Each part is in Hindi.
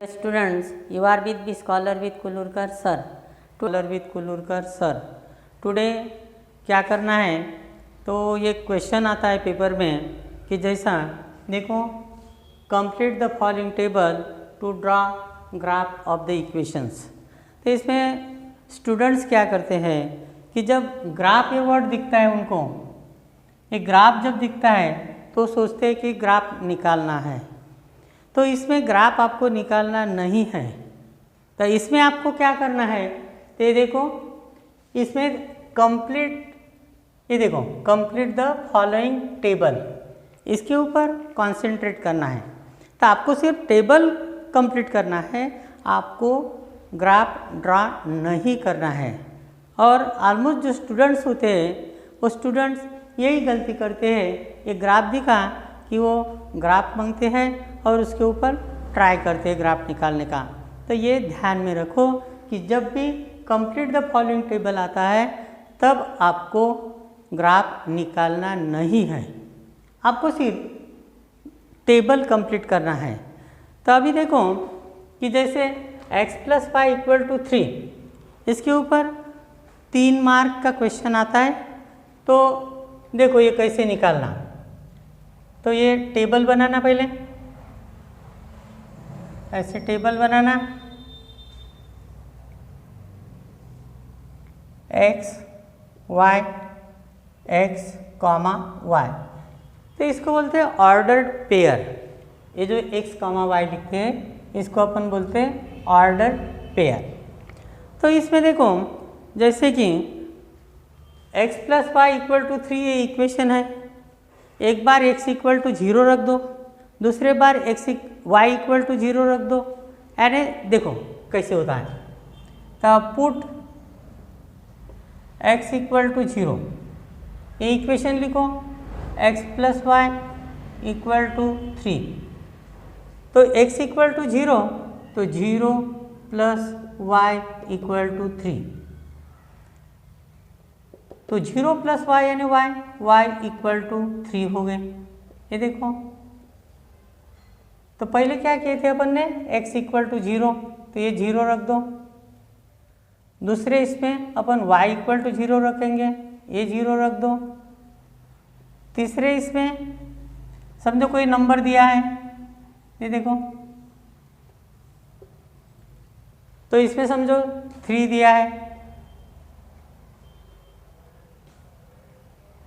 Students, you are with the scholar with Kullurkar sir, today क्या करना है, तो ये क्वेश्चन आता है पेपर में कि जैसा देखो, complete the following table to draw graph of the equations. तो इसमें स्टूडेंट्स क्या करते हैं कि जब ग्राफ ये वर्ड दिखता है उनको, ये ग्राफ जब दिखता है तो सोचते हैं कि ग्राफ निकालना है। तो इसमें ग्राफ आपको निकालना नहीं है, तो इसमें आपको क्या करना है, तो ये देखो, इसमें कंप्लीट द फॉलोइंग टेबल, इसके ऊपर कंसंट्रेट करना है। तो आपको सिर्फ टेबल कंप्लीट करना है, आपको ग्राफ ड्रा नहीं करना है। और ऑलमोस्ट जो स्टूडेंट्स होते हैं वो स्टूडेंट्स यही गलती करते हैं, ये ग्राफ दिखा कि वो ग्राफ मांगते हैं और उसके ऊपर ट्राई करते हैं ग्राफ निकालने का। तो ये ध्यान में रखो कि जब भी कंप्लीट द फॉलोइंग टेबल आता है तब आपको ग्राफ निकालना नहीं है, आपको सिर्फ टेबल कंप्लीट करना है। तो अभी देखो कि जैसे x + y = 3, इसके ऊपर 3 मार्क का क्वेश्चन आता है। तो देखो ये कैसे निकालना, तो ये टेबल बनाना, पहले ऐसे टेबल बनाना, x y x, y। तो इसको बोलते हैं ऑर्डर्ड पेयर। ये जो x, y लिखते हैं इसको अपन बोलते हैं ऑर्डर्ड पेयर। तो इसमें देखो जैसे कि x + y = 3 ये इक्वेशन है, एक बार x = 0 रख दो, दूसरे बार y = 0 रख दो। यानी देखो कैसे होता है, तो पुट x = 0, ये इक्वेशन लिखो, x + y = 3। तो x = 0, तो 0 + y = 3, तो 0 + y यानी y = 3 हो गए। ये देखो, तो पहले क्या किए थे अपन ने, x = 0, तो ये 0 रख दो। दूसरे इसमें अपन y = 0 रखेंगे, ये 0 रख दो। तीसरे इसमें समझो कोई नंबर दिया है, ये देखो, तो इसमें समझो 3 दिया है।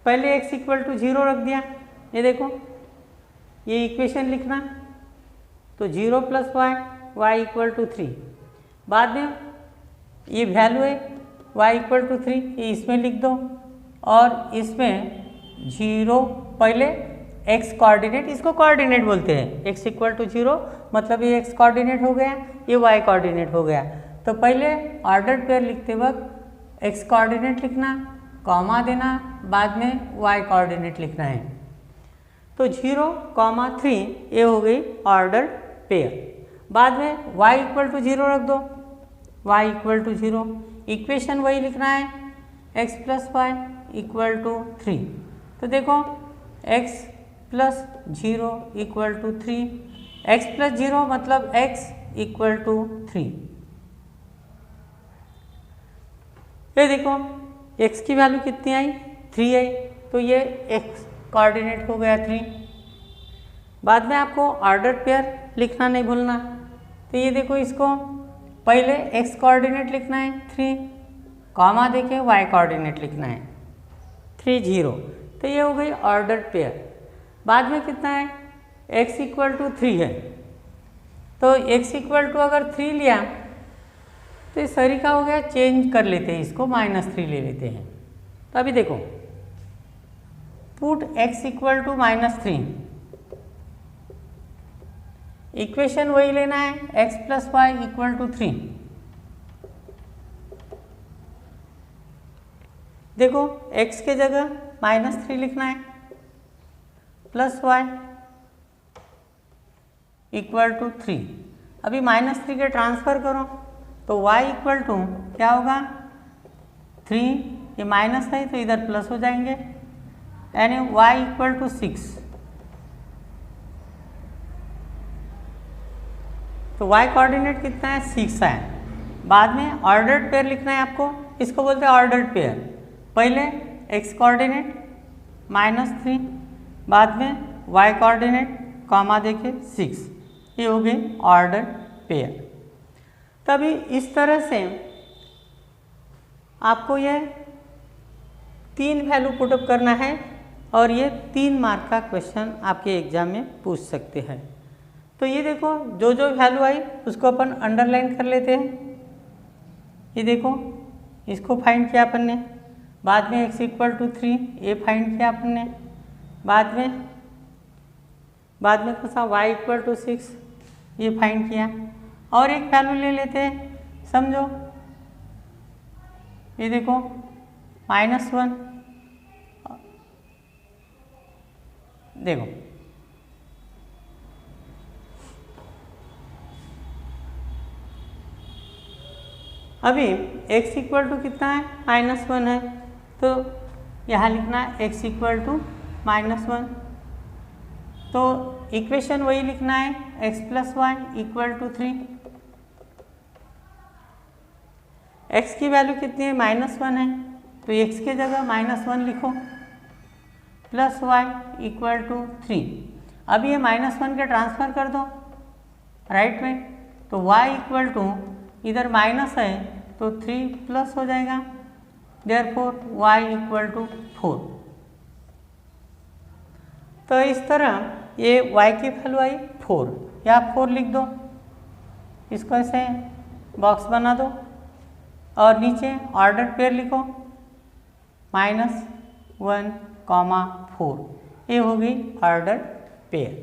पहले x = 0 रख दिया, ये देखो, ये इक्वेशन लिखना, तो 0 + y = 3। बाद में ये वैल्यू है y = 3, ये इसमें लिख दो, और इसमें 0 पहले x कोऑर्डिनेट, इसको कोऑर्डिनेट बोलते हैं, x = 0 मतलब ये x कोऑर्डिनेट हो गया, ये y कोऑर्डिनेट हो गया। तो पहले ऑर्डर्ड पेयर लिखते वक्त x कोऑर्डिनेट लिखना, कॉमा देना, बाद में y कोऑर्डिनेट लिखना है। तो 0, 3 ये हो गई ऑर्डर पेयर। बाद में y = 0 रख दो, y = 0, इक्वेशन वही लिखना है, x + y = 3। तो देखो x + 0 = 3, x + 0 मतलब x = 3। ये देखो x की वैल्यू कितनी आई, 3 आई, तो ये x कोऑर्डिनेट हो गया 3। बाद में आपको ऑर्डर पेयर लिखना नहीं भूलना, तो ये देखो, इसको पहले x कोऑर्डिनेट लिखना है 3, कॉमा देके y कोऑर्डिनेट लिखना है 3, 0, तो ये हो गई ऑर्डर पेयर। बाद में कितना है, x = 3 है, तो x = अगर 3 लिया तो ये सरी का हो गया, चेंज कर लेते हैं इसको, -3 ले लेते हैं। तो अभी देखो, पुट x = -3, इक्वेशन वही लेना है, x + y = 3। देखो x के जगह -3 लिखना है, + y = 3। अभी -3 के ट्रांसफ़र करो, तो y = क्या होगा, 3, ये माइनस है तो इधर प्लस हो जाएंगे, यानी y = 6। तो y कोऑर्डिनेट कितना है 6 है। बाद में ऑर्डर्ड पेयर लिखना है आपको, इसको बोलते हैं ऑर्डर्ड पेयर। पहले x कोऑर्डिनेट -3, बाद में y कोऑर्डिनेट कॉमा देके 6, ये हो गई ऑर्डर्ड पेयर। तभी इस तरह से आपको ये 3 वैल्यू पुटअप करना है और ये 3 मार्क का क्वेश्चन आपके एग्जाम में पूछ सकते हैं। तो ये देखो जो जो वैल्यू आई उसको अपन अंडरलाइन कर लेते हैं। ये देखो इसको फाइंड किया अपन ने, बाद में x = 3 ये फाइंड किया अपन ने, बाद में कौन सा y = 6 ये फाइंड किया। और एक वैल्यू ले लेते हैं, समझो ये देखो -1, देखो अभी x = कितना है -1 है, तो यहाँ लिखना है x = -1। तो इक्वेशन वही लिखना है x + y = 3। x की वैल्यू कितनी है -1 है, तो x की जगह -1 लिखो प्लस y = 3। अब ये -1 के ट्रांसफ़र कर दो राइट में, तो y = इधर माइनस है तो 3 प्लस हो जाएगा, देयरफॉर y = 4। तो इस तरह ये y की वैल्यू आई 4, या 4 लिख दो, इसको ऐसे बॉक्स बना दो और नीचे ऑर्डर पेयर लिखो -1, 4, ये हो गई ऑर्डर पेयर।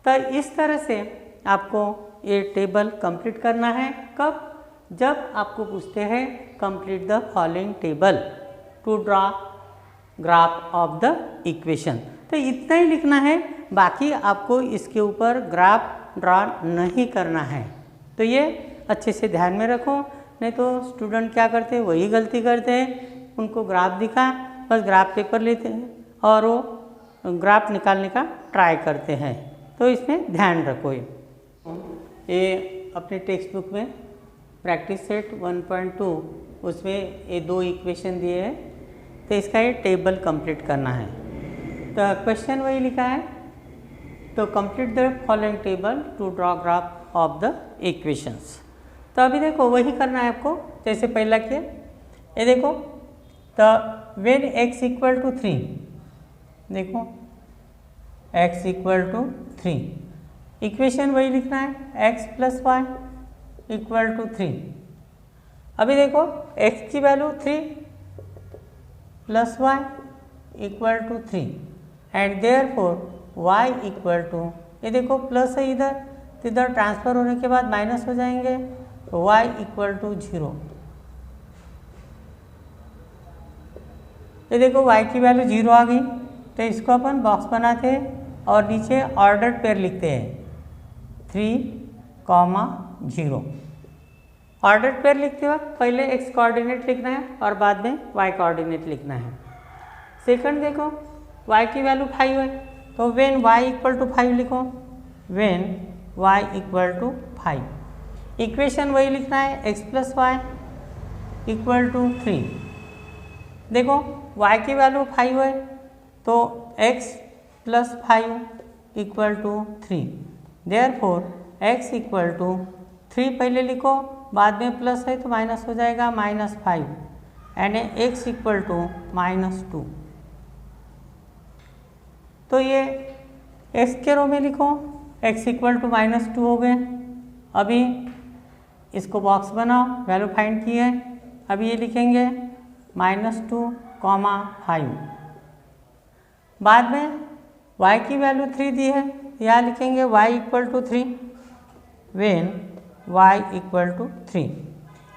तो इस तरह से आपको ये टेबल कंप्लीट करना है। कब? जब आपको पूछते हैं complete the following table to draw graph of the equation, तो इतना ही लिखना है, बाकी आपको इसके ऊपर ग्राफ ड्रा नहीं करना है। तो ये अच्छे से ध्यान में रखो, नहीं तो स्टूडेंट क्या करते हैं वही गलती करते हैं, उनको ग्राफ दिखा बस ग्राफ पेपर लेते हैं और वो ग्राफ निकालने का ट्राई करते हैं। तो इसमें ध्यान रखो। ये अपने टेक्स्ट बुक में प्रैक्टिस सेट 1.2 उसमें ये 2 इक्वेशन दिए हैं, तो इसका ये टेबल कंप्लीट करना है। तो क्वेश्चन वही लिखा है, तो complete the following table to draw graph of the equations. तो अभी देखो वही करना है आपको जैसे पहला किया। ये देखो तो व्हेन x = 3, देखो x = 3, इक्वेशन वही लिखना है x + y = 3। अभी देखो x की value 3 + y = 3 and therefore y = ये देखो प्लस है इधर, तो इधर ट्रांसफ़र होने के बाद माइनस हो जाएंगे, तो y = 0। ये देखो y की वैल्यू 0 आ गई, तो इसको अपन बॉक्स बनाते हैं और नीचे ऑर्डर्ड पेयर लिखते हैं 3, 0। ऑर्डर्ड पेयर लिखते वक्त पहले x कोऑर्डिनेट लिखना है और बाद में y कोऑर्डिनेट लिखना है। सेकंड देखो y की वैल्यू 5 है, तो व्हेन y = 5 लिखो, व्हेन y = 5। इक्वेशन वही लिखना है x + y = 3। देखो y की वैल्यू 5 है, तो x + 5 = 3, देयरफॉर x = 3 पहले लिखो, बाद में प्लस है तो माइनस हो जाएगा -5 एंड x = -2। तो ये x के रो में लिखो, x = -2 हो गए। अभी इसको बॉक्स बनाओ, वैल्यू फाइंड की है, अभी ये लिखेंगे -2, 5। बाद में y की वैल्यू 3 दी है, यहाँ लिखेंगे y = 3, व्हेन y = 3।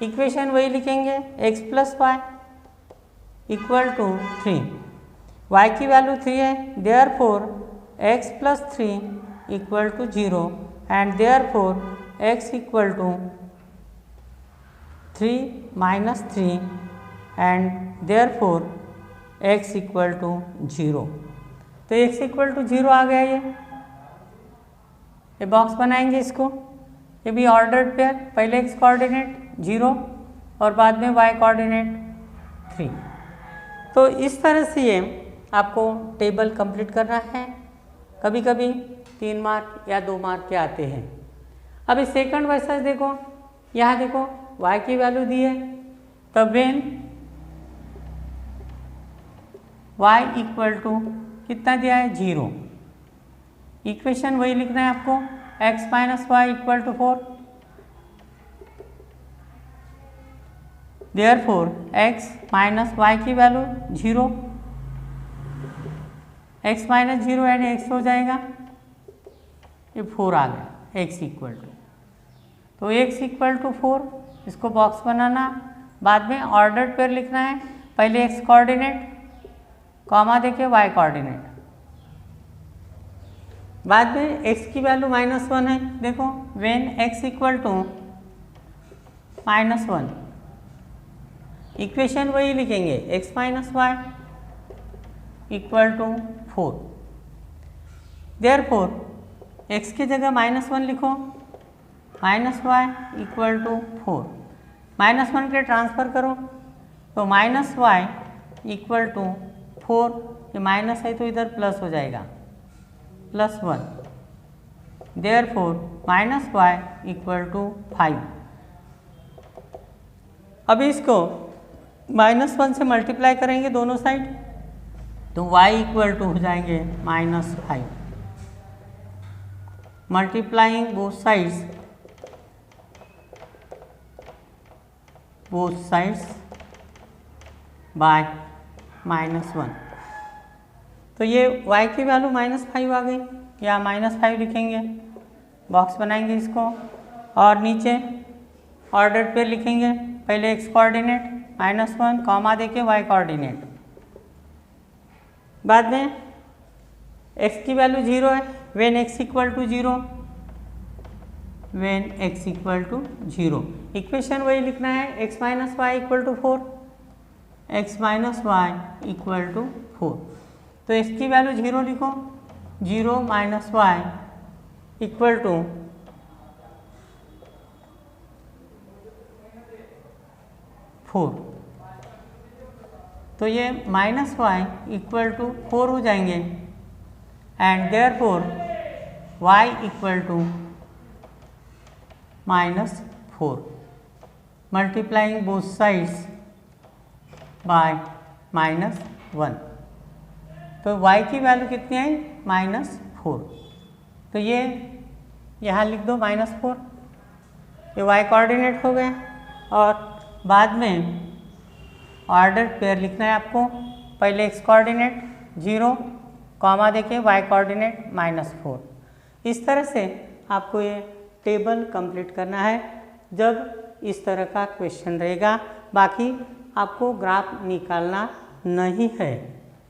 इक्वेशन वही लिखेंगे x + y = 3, y की वैल्यू 3 है, therefore x + 3 = 0 and therefore x = 3 - 3 and therefore x = 0। तो x = 0 आ गया। ये बॉक्स बनाएंगे इसको, ये भी ऑर्डर्ड पेयर, पहले एक्स कोऑर्डिनेट 0 और बाद में वाई कोऑर्डिनेट 3। तो इस तरह से ये आपको टेबल कंप्लीट करना है। कभी कभी 3 मार्क या 2 मार्क के आते हैं। अभी सेकंड वर्सेस देखो, यहाँ देखो y की वैल्यू दी है, तब वेन y इक्वल टू कितना दिया है 0, इक्वेशन वही लिखना है आपको, x minus y equal to 4। Therefore x minus y की वैल्यू 0, x माइनस 0 यानी x हो जाएगा, ये 4 आ गया x इक्वल टू, तो x इक्वल टू 4, इसको बॉक्स बनाना, बाद में ऑर्डर्ड पेयर लिखना है, पहले x कोऑर्डिनेट कॉमा देके y कोऑर्डिनेट, बाद में x की वैल्यू -1 है, देखो when x equal to -1, equation वही लिखेंगे x minus y equal to 4। Therefore x की जगह -1 लिखो, माइनस वाई इक्वल टू 4, -1 के ट्रांसफ़र करो तो माइनस वाई इक्वल टू 4, ये माइनस है तो इधर प्लस हो जाएगा, +1। Therefore minus y equal to 5। अभी इसको -1 से मल्टीप्लाई करेंगे दोनों साइड, तो y इक्वल टू हो जाएंगे -5, मल्टीप्लाइंग बोथ साइड्स बाय -1, तो ये y की वैल्यू -5 आ गई, या -5 लिखेंगे, बॉक्स बनाएंगे इसको, और नीचे ऑर्डर्ड पेयर लिखेंगे, पहले x कोऑर्डिनेट -1 कॉमा देके y कोऑर्डिनेट, बाद में x की वैल्यू 0 है, when x equal to 0, when x equal to 0, equation वही लिखना है, x minus y equal to 4, x minus y equal to 4, तो x की वैल्यू 0 लिखो, 0 माइनस वाई इक्वल टू 4, तो ये माइनस वाई इक्वल टू 4 हो जाएंगे, and therefore y equal to -4, multiplying both sides by -1, तो y की वैल्यू कितनी आई -4, तो ये यहाँ लिख दो -4, ये y कोऑर्डिनेट हो गए, और बाद में ऑर्डर्ड पेयर लिखना है आपको, पहले x कोऑर्डिनेट 0 कॉमा देके y कोऑर्डिनेट -4। इस तरह से आपको ये टेबल कंप्लीट करना है जब इस तरह का क्वेश्चन रहेगा, बाकी आपको ग्राफ निकालना नहीं है,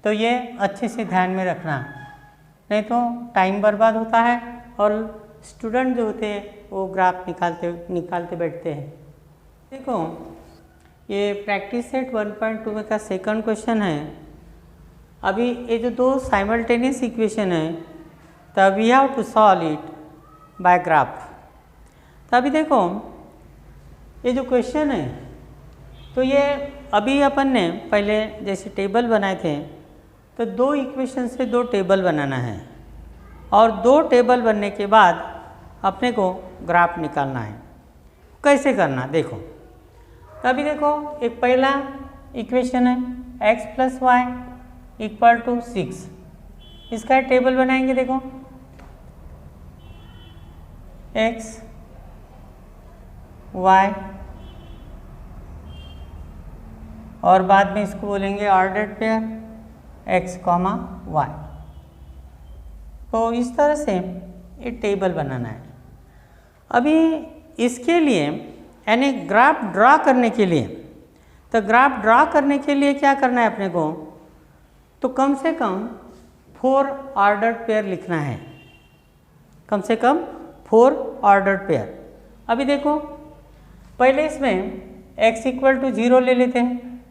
तो ये अच्छे से ध्यान में रखना, नहीं तो टाइम बर्बाद होता है और स्टूडेंट जो होते हैं वो ग्राफ निकालते बैठते हैं। देखो ये प्रैक्टिस सेट 1.2 में का सेकंड क्वेश्चन है। अभी ये जो दो साइमल्टेनियस इक्वेशन है, तब we have to solve it by graph. तो अभी देखो ये जो क्वेश्चन है, तो ये अभी अपन ने पहले जैसे टेबल बनाए थे, तो दो इक्वेशन से दो टेबल बनाना है, और दो टेबल बनने के बाद अपने को ग्राफ निकालना है। कैसे करना देखो, तो अभी देखो एक पहला इक्वेशन है x plus y equal to 6, इसका टेबल बनाएंगे। देखो x y और बाद में इसको बोलेंगे ordered pair x comma y। तो इस तरह से ये टेबल बनाना है। अभी इसके लिए यानी ग्राफ ड्रा करने के लिए, तो ग्राफ ड्रा करने के लिए क्या करना है अपने को, तो कम से कम 4 ऑर्डर्ड पेयर लिखना है, कम से कम 4 ऑर्डर्ड पेयर। अभी देखो पहले इसमें x इक्वल टू 0 ले लेते हैं,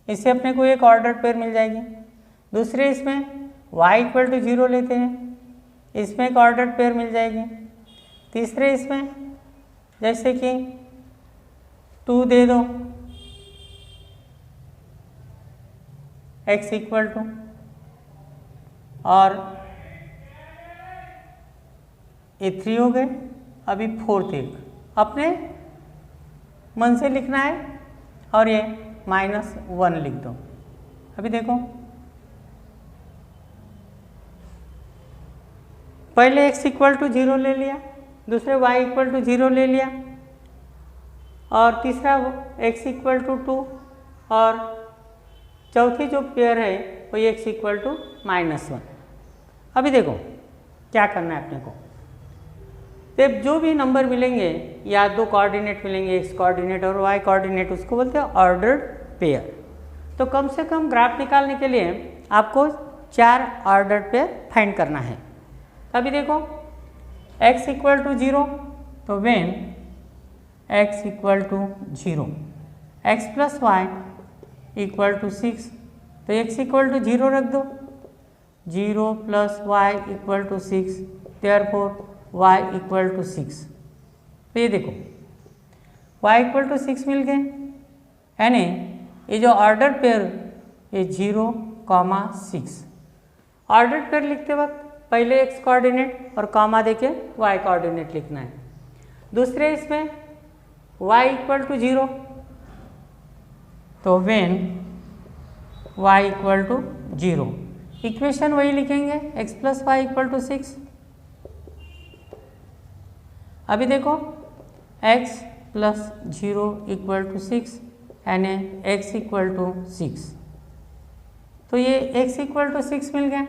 इससे अपने को एक ऑर्डर्ड पेयर मिल जाएगी। दूसरे इसमें y इक्वल टू 0 लेते हैं, इसमें एक ऑर्डर्ड पेयर मिल जाएगी। तीसरे इसमें जैसे कि 2 दे दो x इक्वल टू, और ये 3 हो गए। अभी 4th एक अपने मन से लिखना है और ये -1 लिख दो। अभी देखो पहले x इक्वल टू 0 ले लिया, दूसरे y इक्वल टू 0 ले लिया, और तीसरा x इक्वल टू 2, और चौथी जो पेयर है वो x इक्वल टू -1। अभी देखो क्या करना है अपने को। जब जो भी नंबर मिलेंगे या दो कोऑर्डिनेट मिलेंगे, x कोऑर्डिनेट और y कोऑर्डिनेट, उसको बोलते हैं ऑर्डर्ड पेयर। तो कम से कम ग्राफ निकालने के लिए आपको 4 ऑर्डर्ड पेयर फाइंड करना है। अभी देखो x इक्वल टू 0, तो when x equal to 0, x plus y equal to 6, तो x इक्वल टू 0 रख दो, 0 plus y equal to 6, therefore y equal to 6। तो ये देखो y इक्वल टू 6 मिल गए, यानी ये जो ऑर्डर पेयर ये 0, 6। ऑर्डर पेयर लिखते वक्त पहले x कोऑर्डिनेट और कॉमा देके y कोऑर्डिनेट लिखना है। दूसरे इसमें y इक्वल टू 0, तो when y equal to 0, equation वही लिखेंगे x plus y equal to 6। अभी देखो x प्लस 0 इक्वल टू 6 यानी x इक्वल टू 6, तो ये x इक्वल टू 6 मिल गया।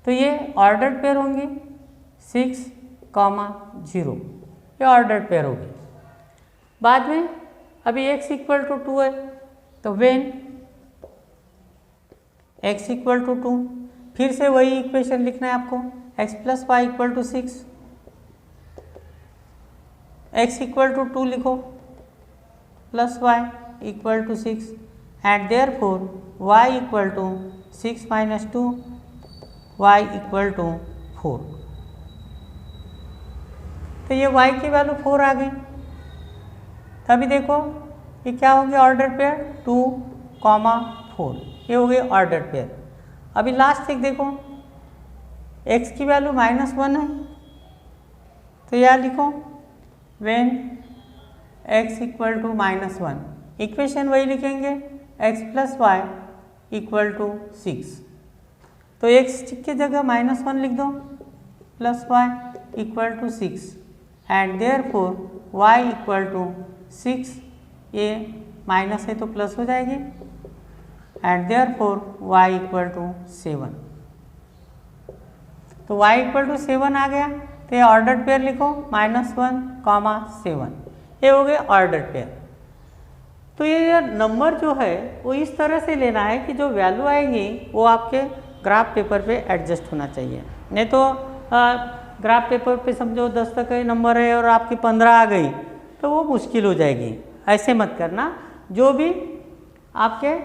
तो ये ऑर्डर्ड पेयर होंगी 6, 0, ये ऑर्डर्ड पेयर होगी। बाद में अभी x इक्वल टू 2 है, तो व्हेन x इक्वल टू 2, फिर से वही इक्वेशन लिखना है आपको, x plus y equal to 6, x equal to 2 लिखो plus y equal to 6, and therefore y equal to 6 minus 2, y equal to 4। तो ये y की वैल्यू 4 आ गई। तभी देखो ये क्या हो गया ऑर्डर पेयर 2, 4, ये हो गए ऑर्डर पेयर। अभी लास्ट एक देखो x की वैल्यू -1 है, तो यह लिखो when x equal to -1, equation वही लिखेंगे x plus y equal to 6, तो x की जगह -1 लिख दो plus y equal to 6, and therefore y equal to 6, ये माइनस है तो प्लस हो जाएगी, and therefore y equal to 7। तो y इक्वल टू 7 आ गया, तो ये ऑर्डर्ड पेयर लिखो -1, 7, ये हो गए ऑर्डर्ड पेयर। तो ये नंबर जो है वो इस तरह से लेना है कि जो वैल्यू आएगी वो आपके ग्राफ पेपर पे एडजस्ट होना चाहिए। नहीं तो ग्राफ पेपर पे समझो 10 तक का नंबर है और आपकी 15 आ गई तो वो मुश्किल हो जाएगी। ऐसे मत करना, जो भी आपके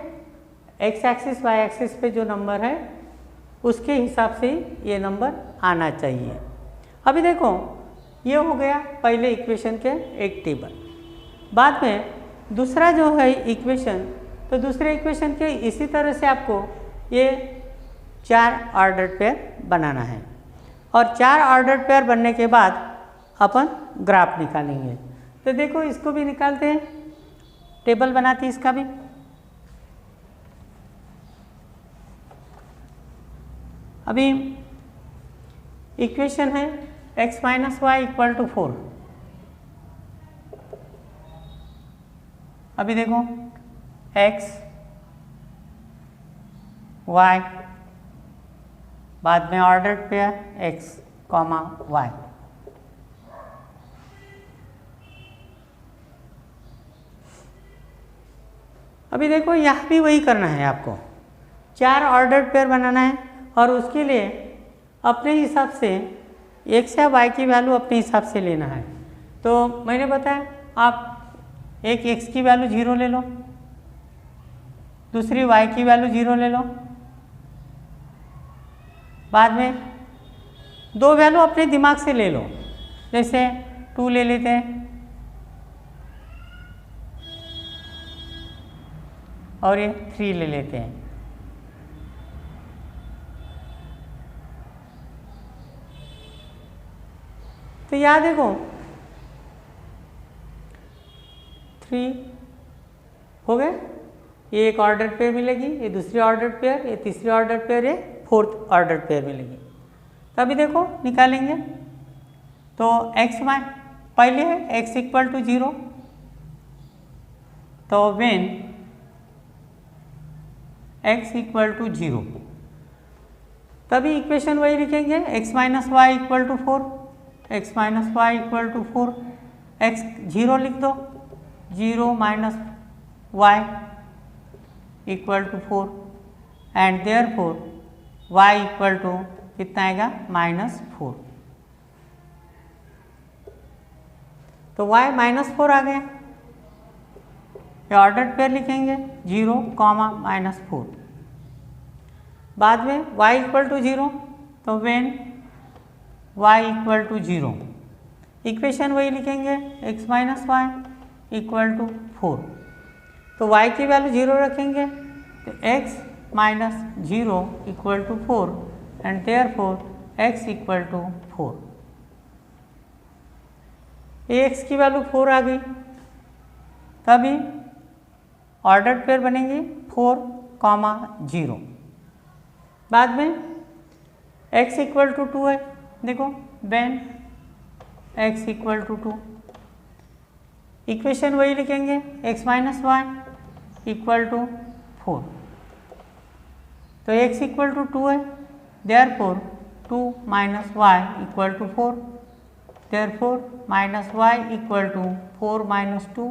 x एक्सिस y एक्सिस पे जो नंबर है उसके हिसाब से ये नंबर आना चाहिए। अभी देखो ये हो गया पहले इक्वेशन के एक टेबल। बाद में दूसरा जो है इक्वेशन, तो दूसरे इक्वेशन के इसी तरह से आपको ये 4 ऑर्डर्ड पेयर बनाना है, और 4 ऑर्डर्ड पेयर बनने के बाद अपन ग्राफ निकालेंगे। तो देखो इसको भी निकालते हैं, टेबल बनाते हैं इसका भी। अभी इक्वेशन है x minus y equal to 4। अभी देखो x y, बाद में ऑर्डर्ड पेयर x, y। अभी देखो यहाँ भी वही करना है आपको, 4 ऑर्डर्ड पेयर बनाना है, और उसके लिए अपने हिसाब से x या y की वैल्यू अपने हिसाब से लेना है। तो मैंने बताया आप एक x की वैल्यू 0 ले लो, दूसरी y की वैल्यू 0 ले लो, बाद में 2 वैल्यू अपने दिमाग से ले लो। जैसे 2 ले लेते हैं और ये 3 ले लेते हैं। तो यहाँ देखो 3 हो गए, ये एक ऑर्डर पेयर मिलेगी, ये दूसरी ऑर्डर पेयर, ये तीसरी ऑर्डर पेयर, ये फोर्थ ऑर्डर पेयर मिलेगी। तो अभी देखो निकालेंगे तो x y पहले है x इक्वल टू 0, तो व्हेन x इक्वल टू 0 तभी इक्वेशन वही लिखेंगे x minus y equal to 4, x minus y equal to 4, x 0 लिख दो, 0 minus y equal to 4 and therefore y equal to कितना आएगा -4। तो y -4 आ गया, ये ऑर्डर पेयर लिखेंगे 0, -4। बाद में y इक्वल टू 0, तो when y equal to 0 equation वही लिखेंगे x minus y equal to 4। तो y की वैल्यू 0 रखेंगे तो x minus 0 equal to 4 and therefore x equal to 4। x की वैल्यू 4 आ गई, तभी ऑर्डर पेयर बनेंगे 4, 0। बाद में x इक्वल टू 2 है, देखो when x equal to 2 equation वही लिखेंगे x minus y equal to 4। तो x इक्वल टू 2 है, therefore 2 minus y equal to 4, therefore minus y equal to 4 minus 2,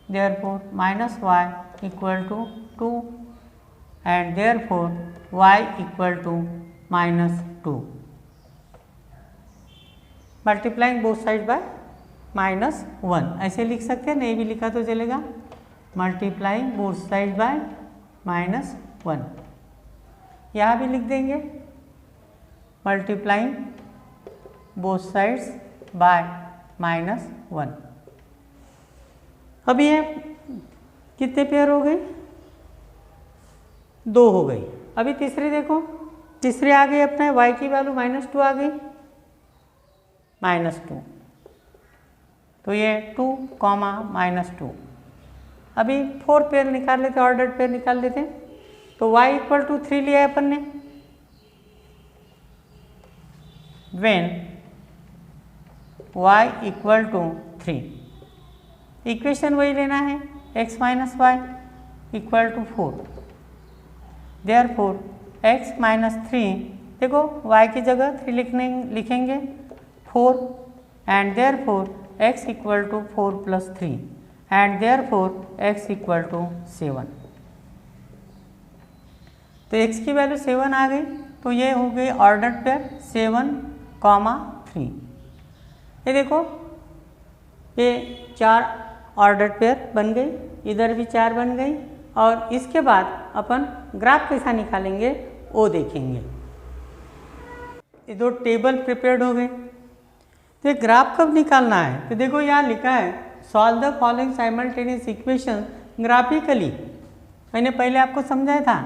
therefore minus y equal to 2 and therefore y equal to -2। Multiplying both side by -1 ऐसे लिख सकते हैं, नहीं भी लिखा तो चलेगा, मल्टीप्लाइंग बोथ साइड बाय -1। यहाँ भी लिख देंगे मल्टीप्लाइंग बोथ साइड्स बाय -1। अब ये कितने पेयर हो गए, 2 हो गई। अभी तीसरी देखो, तीसरी आ गई अपने y की वैल्यू -2 आ गई, -2, तो ये 2, -2। अभी 4 पेयर निकाल लेते, ऑर्डर पेयर निकाल लेते, तो y इक्वल टू 3 लिया है अपन ने, when y equal to 3 equation वही लेना है x minus y equal to 4, therefore x minus 3, देखो y की जगह 3 लिखेंगे 4 and therefore x equal to 4 plus 3 and therefore x equal to 7। तो x की वैल्यू 7 आ गई, तो ये हो गई ऑर्डर पेयर 7, 3। ये देखो ये 4 ऑर्डर पेयर बन गई, इधर भी 4 बन गई, और इसके बाद अपन ग्राफ कैसा निकालेंगे वो देखेंगे। ये 2 टेबल प्रिपेयर्ड हो गए। तो ये ग्राफ कब निकालना है, तो देखो यहाँ लिखा है solve the following simultaneous equation graphically. मैंने पहले आपको समझाया था,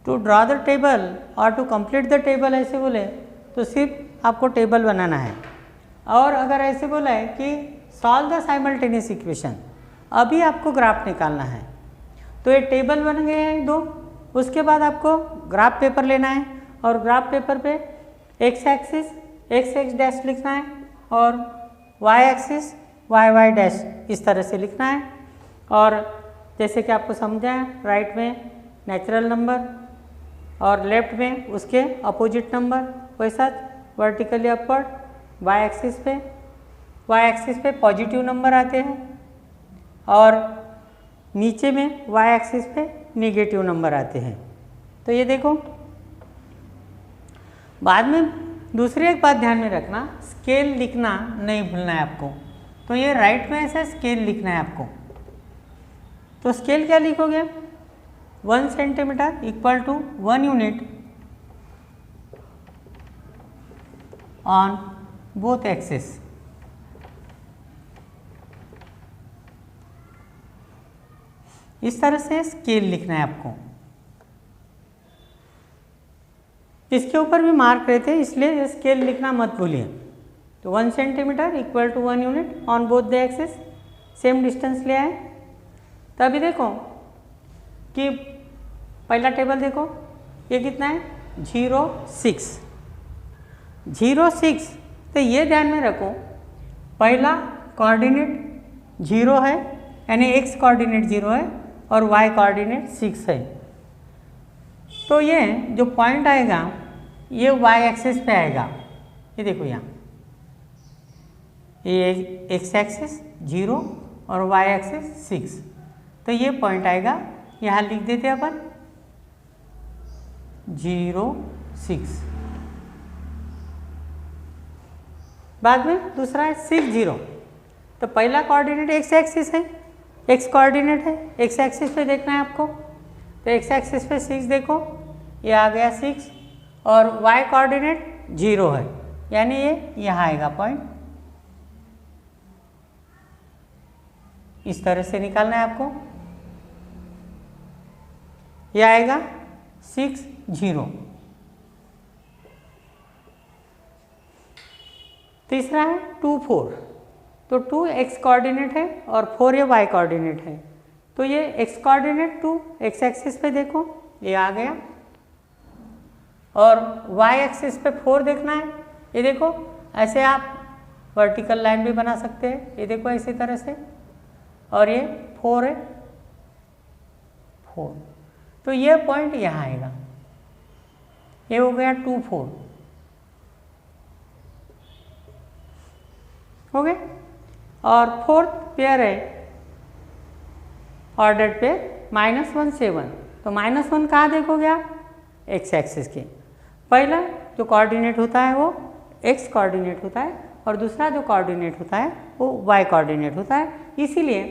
टू ड्रॉ द टेबल और टू कंप्लीट द टेबल ऐसे बोले तो सिर्फ आपको टेबल बनाना है, और अगर ऐसे बोला है कि सॉल्व द साइमल्टेनियस इक्वेशन, अभी आपको ग्राफ निकालना है। तो ये टेबल बन गए हैं 2, उसके बाद आपको ग्राफ पेपर लेना है, और ग्राफ पेपर पे x एक्सिस x डैश लिखना है और y एक्सिस y डैश इस तरह से लिखना है। और जैसे कि आपको समझाया, राइट में नेचुरल नंबर और लेफ्ट में उसके अपोजिट नंबर, वैसा वर्टिकली अपवर्ड y एक्सिस पे पॉजिटिव नंबर आते हैं और नीचे में y एक्सिस पे नेगेटिव नंबर आते हैं। तो ये देखो, बाद में दूसरी एक बात ध्यान में रखना, स्केल लिखना नहीं भूलना है आपको। तो ये राइट में ऐसा स्केल लिखना है आपको। तो स्केल क्या लिखोगे, 1 centimetre equal to 1 unit on both axes. इस तरह से स्केल लिखना है आपको। इसके ऊपर भी मार्क रहते हैं, इसलिए स्केल लिखना मत भूलिए। तो 1 centimetre equal to 1 unit on both the axes, same distance ले आए। तो अभी देखो कि पहला टेबल देखो, ये कितना है 0.6 0.6। तो ये ध्यान में रखो, पहला कोऑर्डिनेट 0 है, यानी x कोऑर्डिनेट 0 है और y कोऑर्डिनेट 6 है। तो ये जो पॉइंट आएगा ये y एक्सिस पे आएगा। ये देखो यहाँ, ये x एक्सिस 0 और y एक्सिस 6। तो ये पॉइंट आएगा, यहाँ लिख देते हैं अपन 0.6। बाद में दूसरा है 6.0। तो पहला कोऑर्डिनेट x एक्सिस है, x कोऑर्डिनेट है, x एक्सिस पे देखना है आपको। तो x एक्सिस पे 6 देखो, ये आ गया 6 और y कोऑर्डिनेट 0 है, यानी ये यहाँ आएगा पॉइंट। इस तरह से निकालना है आपको, ये आएगा 6.0। तीसरा है 2.4। तो 2 x कोऑर्डिनेट है और 4 ये y कोऑर्डिनेट है। तो ये x कोऑर्डिनेट 2 x एक्सिस पे देखो, ये आ गया, और y एक्सिस पे 4 देखना है। ये देखो, ऐसे आप वर्टिकल लाइन भी बना सकते हैं, ये देखो इसी तरह से, और ये 4 है 4। तो ये पॉइंट यहाँ आएगा, ये हो गया 2.4 हो गए। और फोर्थ पेयर है ऑर्डर्ड पेयर -1 7। तो -1 कहाँ देखोगे आप, x एक्सिस के। पहला जो कोऑर्डिनेट होता है वो x कोऑर्डिनेट होता है और दूसरा जो कोऑर्डिनेट होता है वो y कोऑर्डिनेट होता है। इसीलिए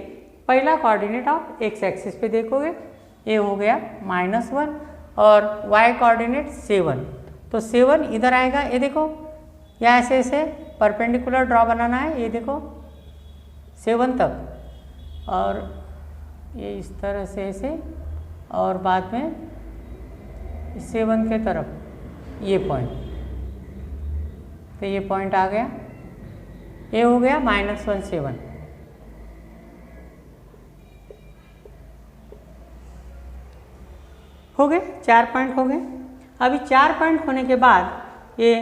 पहला कोऑर्डिनेट आप x एक्सिस पे देखोगे, ये हो गया -1 और y कोऑर्डिनेट 7। तो 7 इधर आएगा, ये देखो यहाँ ऐसे ऐसे परपेंडिकुलर ड्रॉ बनाना है, ये देखो 7 तक, और ये इस तरह से ऐसे, और बाद में 7 के तरफ ये पॉइंट। तो ये पॉइंट आ गया, ये हो गया -1 7। हो गए 4 पॉइंट हो गए। अभी 4 पॉइंट होने के बाद ये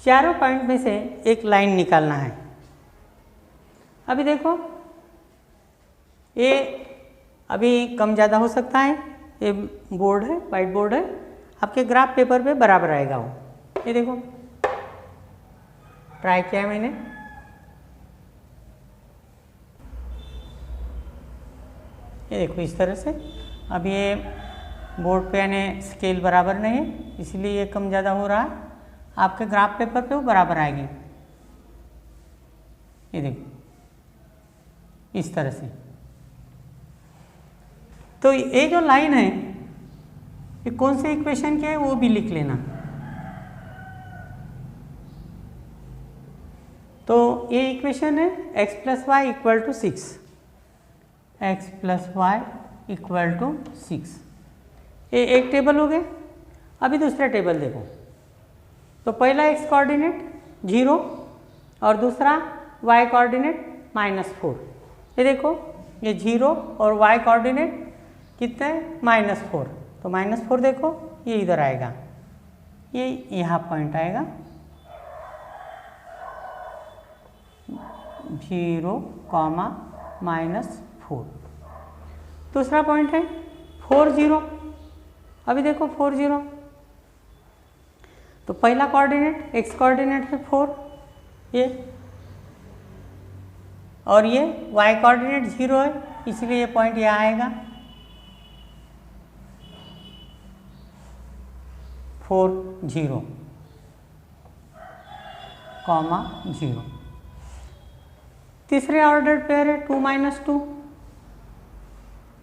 चारों पॉइंट में से एक लाइन निकालना है। अभी देखो, ये अभी कम ज़्यादा हो सकता है, ये बोर्ड है, वाइट बोर्ड है, आपके ग्राफ पेपर पे बराबर आएगा वो। ये देखो ट्राई किया मैंने, ये देखो इस तरह से। अब ये बोर्ड पे यानी स्केल बराबर नहीं है, इसलिए ये कम ज़्यादा हो रहा है। आपके ग्राफ पेपर पे वो बराबर आएगी, ये देखो इस तरह से। तो ये जो लाइन है ये कौन से इक्वेशन के है वो भी लिख लेना। तो ये इक्वेशन है x + y = 6, x + y = 6। ये एक टेबल हो गए। अभी दूसरा टेबल देखो, तो पहला x कोऑर्डिनेट 0 और दूसरा y कोऑर्डिनेट -4। ये देखो ये 0 और y कोऑर्डिनेट कितने हैं -4। तो -4 देखो ये इधर आएगा, ये यहाँ पॉइंट आएगा 0, -4। दूसरा पॉइंट है 4 0। अभी देखो 4 0, तो पहला कोऑर्डिनेट x कोऑर्डिनेट है 4 ये, और ये y कोऑर्डिनेट 0 है, इसलिए ये पॉइंट यहाँ आएगा 4 0, 0। तीसरे ऑर्डर पेयर है 2 - 2।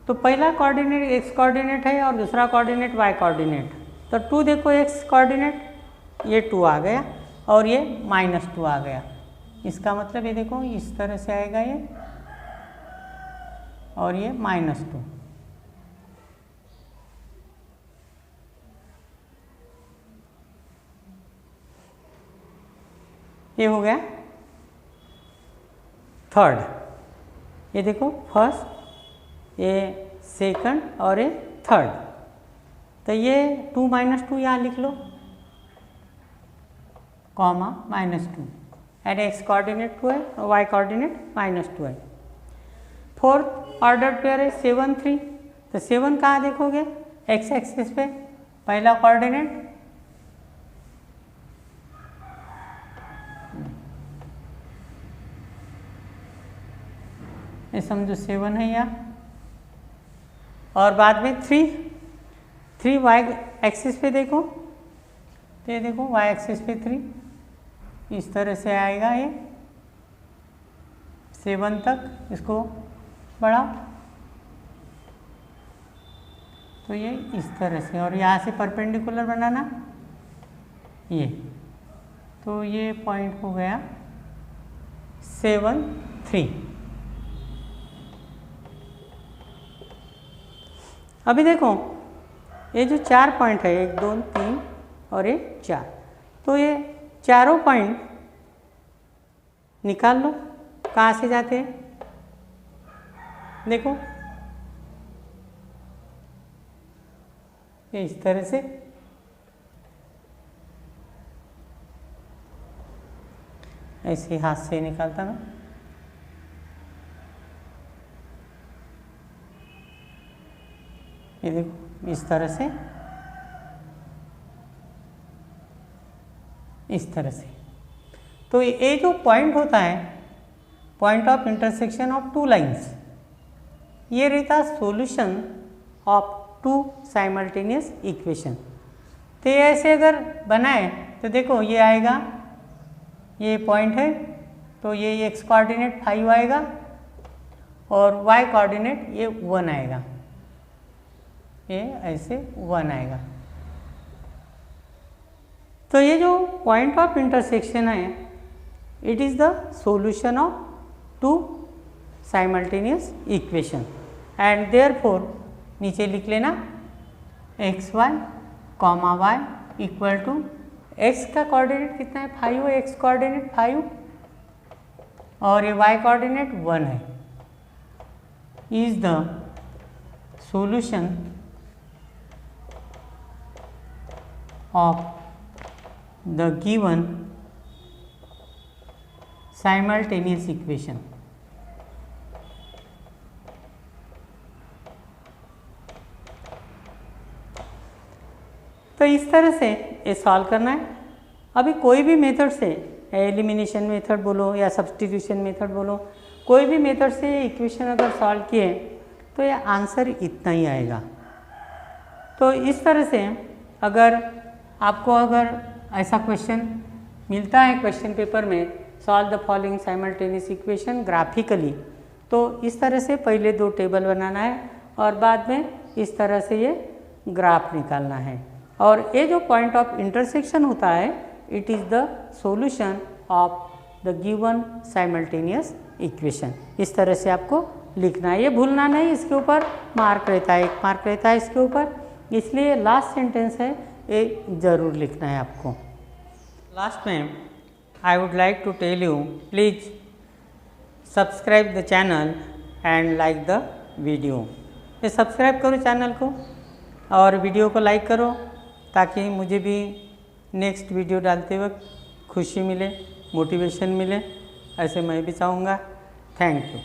तो पहला कोऑर्डिनेट x कोऑर्डिनेट है और दूसरा कोऑर्डिनेट y कोऑर्डिनेट। तो 2 देखो x कोऑर्डिनेट, ये 2 आ गया, और ये -2 आ गया। इसका मतलब ये देखो इस तरह से आएगा ये, और ये -2। ये हो गया थर्ड। ये देखो फर्स्ट, ये सेकंड और ये थर्ड। तो ये 2 - 2 यहाँ लिख लो, कॉमा -2 एंड x कोऑर्डिनेट 2 है और y कोऑर्डिनेट -2 है। फोर्थ ऑर्डर पेयर है 7 3। तो 7 कहाँ देखोगे? x एक्सिस पे पहला कोऑर्डिनेट, ये समझो 7 है यहाँ, और बाद में 3 y एक्सिस पे देखो, तो ये देखो y एक्सिस पे 3 इस तरह से आएगा, ये 7 तक इसको बढ़ाओ, तो ये इस तरह से, और यहाँ से परपेंडिकुलर बनाना ये, तो ये पॉइंट हो गया 7 3। अभी देखो ये जो 4 पॉइंट है, 1 2 3 और ये 4, तो ये चारों पॉइंट निकाल लो कहाँ से जाते हैं। देखो ये इस तरह से, ऐसे हाथ से निकालता ना, ये देखो इस तरह से, इस तरह से। तो ये जो पॉइंट होता है, point of intersection of 2 lines, ये रहता सॉल्यूशन ऑफ 2 साइमल्टेनियस इक्वेशन। तो ये ऐसे अगर बनाए तो देखो ये आएगा, ये पॉइंट है, तो ये x कोऑर्डिनेट 5 आएगा और y कोऑर्डिनेट ये 1 आएगा, ये ऐसे 1 आएगा। तो ये जो पॉइंट ऑफ इंटरसेक्शन है, it is the solution of 2 simultaneous equation and therefore नीचे लिख लेना x y comma y equal to, x का कोऑर्डिनेट कितना है 5 है, एक्स कोऑर्डिनेट 5 और ये वाई कोऑर्डिनेट 1 है, is the solution of the given simultaneous equation। तो इस तरह से ये सॉल्व करना है। अभी कोई भी मेथड से, एलिमिनेशन मेथड बोलो या सब्स्टिट्यूशन मेथड बोलो, कोई भी मेथड से इक्वेशन अगर सॉल्व किए तो ये आंसर इतना ही आएगा। तो इस तरह से अगर आपको ऐसा क्वेश्चन मिलता है क्वेश्चन पेपर में, solve the following simultaneous equation graphically, तो इस तरह से पहले 2 टेबल बनाना है और बाद में इस तरह से ये ग्राफ निकालना है। और ये जो पॉइंट ऑफ इंटरसेक्शन होता है, it is the solution of the given simultaneous equation. इस तरह से आपको लिखना है, ये भूलना नहीं, इसके ऊपर मार्क रहता है, 1 मार्क रहता है इसके ऊपर, इसलिए लास्ट सेंटेंस है ये ज़रूर लिखना है आपको। लास्ट में I would like to tell you, please subscribe the channel and like the video. ये सब्सक्राइब करो चैनल को और वीडियो को लाइक करो, ताकि मुझे भी नेक्स्ट वीडियो डालते वक्त खुशी मिले, मोटिवेशन मिले, ऐसे मैं भी चाहूँगा। Thank you.